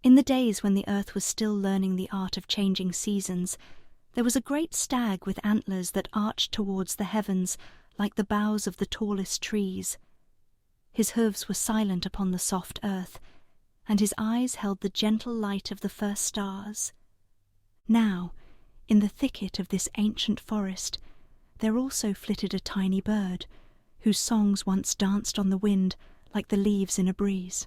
In the days when the earth was still learning the art of changing seasons, there was a great stag with antlers that arched towards the heavens like the boughs of the tallest trees. His hooves were silent upon the soft earth, and his eyes held the gentle light of the first stars. Now, in the thicket of this ancient forest, there also flitted a tiny bird, whose songs once danced on the wind like the leaves in a breeze.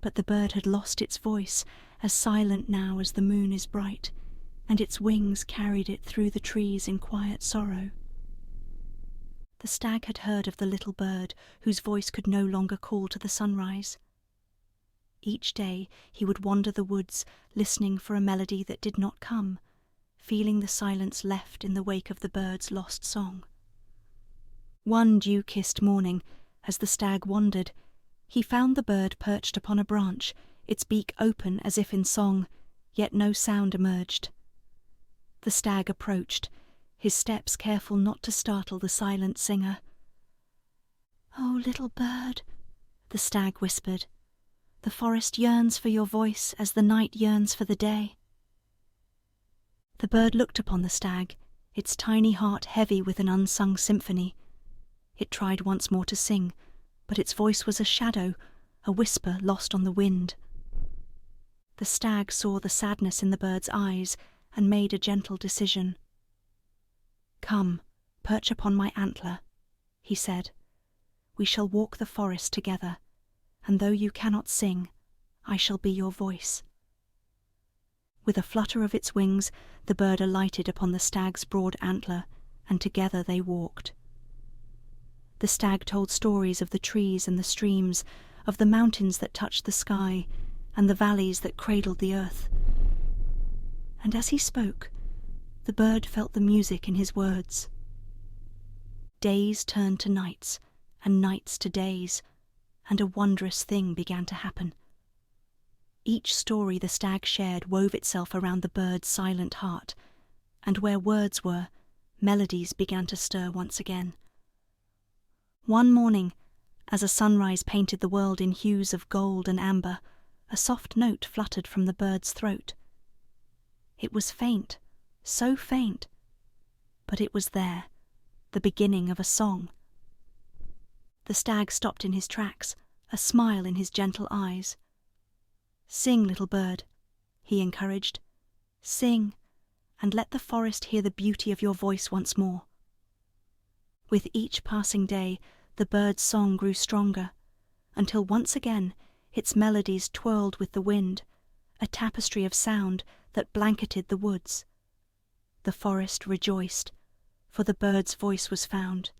But the bird had lost its voice, as silent now as the moon is bright, and its wings carried it through the trees in quiet sorrow. The stag had heard of the little bird whose voice could no longer call to the sunrise. Each day he would wander the woods, listening for a melody that did not come, feeling the silence left in the wake of the bird's lost song. One dew-kissed morning, as the stag wandered, he found the bird perched upon a branch, its beak open as if in song, yet no sound emerged. The stag approached, his steps careful not to startle the silent singer. "Oh, little bird," the stag whispered, "the forest yearns for your voice as the night yearns for the day." The bird looked upon the stag, its tiny heart heavy with an unsung symphony. It tried once more to sing, but its voice was a shadow, a whisper lost on the wind. The stag saw the sadness in the bird's eyes and made a gentle decision. "Come, perch upon my antler," he said. "We shall walk the forest together, and though you cannot sing, I shall be your voice." With a flutter of its wings, the bird alighted upon the stag's broad antler, and together they walked. The stag told stories of the trees and the streams, of the mountains that touched the sky, and the valleys that cradled the earth. And as he spoke, the bird felt the music in his words. Days turned to nights, and nights to days, and a wondrous thing began to happen. Each story the stag shared wove itself around the bird's silent heart, and where words were, melodies began to stir once again. One morning, as a sunrise painted the world in hues of gold and amber, a soft note fluttered from the bird's throat. It was faint, so faint, but it was there, the beginning of a song. The stag stopped in his tracks, a smile in his gentle eyes. "Sing, little bird," he encouraged. "Sing, and let the forest hear the beauty of your voice once more." With each passing day, the bird's song grew stronger, until once again its melodies twirled with the wind, a tapestry of sound that blanketed the woods. The forest rejoiced, for the bird's voice was found,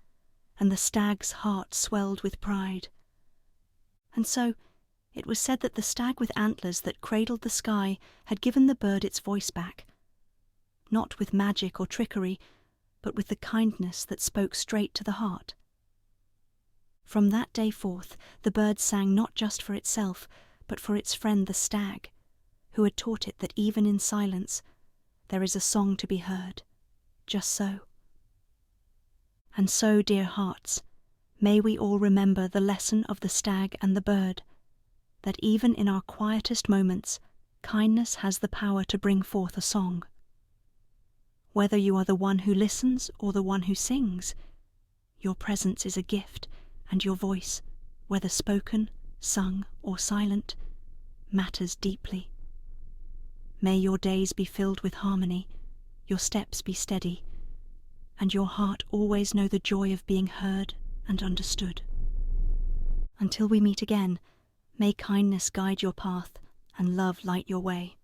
and the stag's heart swelled with pride. And so it was said that the stag with antlers that cradled the sky had given the bird its voice back, not with magic or trickery, but with the kindness that spoke straight to the heart. From that day forth, the bird sang not just for itself, but for its friend the stag, who had taught it that even in silence there is a song to be heard, just so. And so, dear hearts, may we all remember the lesson of the stag and the bird, that even in our quietest moments, kindness has the power to bring forth a song. Whether you are the one who listens or the one who sings, your presence is a gift, and your voice, whether spoken, sung, or silent, matters deeply. May your days be filled with harmony, your steps be steady, and your heart always know the joy of being heard and understood. Until we meet again, may kindness guide your path and love light your way.